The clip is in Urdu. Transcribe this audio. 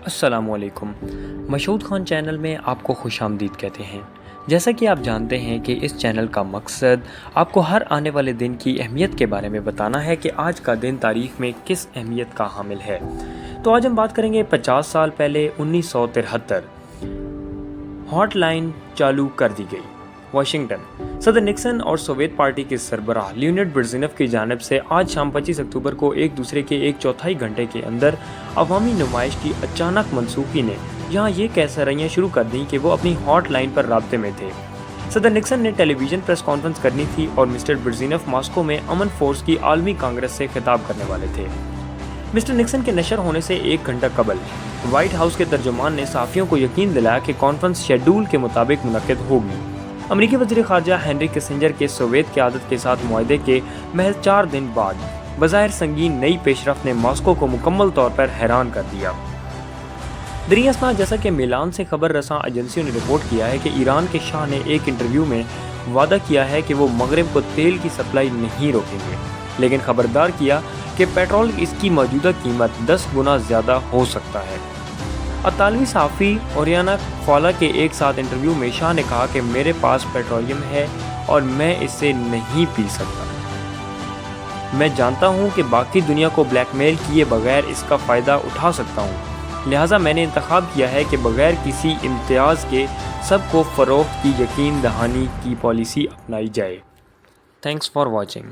السلام علیکم۔ مشہود خان چینل میں آپ کو خوش آمدید کہتے ہیں۔ جیسا کہ آپ جانتے ہیں کہ اس چینل کا مقصد آپ کو ہر آنے والے دن کی اہمیت کے بارے میں بتانا ہے کہ آج کا دن تاریخ میں کس اہمیت کا حامل ہے۔ تو آج ہم بات کریں گے 50 سال پہلے 1973 ہاٹ لائن چالو کر دی گئی۔ واشنگٹن، صدر نکسن اور سوویت پارٹی کے سربراہ لیونڈ برزینف کی جانب سے آج شام 25 اکتوبر کو ایک دوسرے کے ایک چوتھائی گھنٹے کے اندر عوامی نمائش کی اچانک منسوخی نے یہاں یہ کہہ سرائیاں شروع کر دیں کہ وہ اپنی ہاٹ لائن پر رابطے میں تھے۔ صدر نکسن نے ٹیلی ویژن پریس کانفرنس کرنی تھی اور مسٹر برزینف ماسکو میں امن فورس کی عالمی کانگریس سے خطاب کرنے والے تھے۔ مسٹر نکسن کے نشر ہونے سے ایک گھنٹہ قبل وائٹ ہاؤس کے ترجمان نے صحافیوں کو یقین دلایا کہ کانفرنس شیڈول کے مطابق منعقد ہوگی۔ امریکی وزیر خارجہ ہینری کسنجر کے سوویت قیادت کے ساتھ معاہدے کے محض 4 دن بعد بظاہر سنگین نئی پیش رفت نے ماسکو کو مکمل طور پر حیران کر دیا۔ دریں اثنا، جیسا کہ میلان سے خبر رساں ایجنسیوں نے رپورٹ کیا ہے کہ ایران کے شاہ نے ایک انٹرویو میں وعدہ کیا ہے کہ وہ مغرب کو تیل کی سپلائی نہیں روکیں گے، لیکن خبردار کیا کہ پیٹرول اس کی موجودہ قیمت 10 گنا زیادہ ہو سکتا ہے۔ اطالوی صحافی اوریانا فالا کے ایک ساتھ انٹرویو میں شاہ نے کہا کہ میرے پاس پیٹرولیم ہے اور میں اسے نہیں پی سکتا۔ میں جانتا ہوں کہ باقی دنیا کو بلیک میل کیے بغیر اس کا فائدہ اٹھا سکتا ہوں، لہٰذا میں نے انتخاب کیا ہے کہ بغیر کسی امتیاز کے سب کو فروخت کی یقین دہانی کی پالیسی اپنائی جائے۔ Thanks for watching.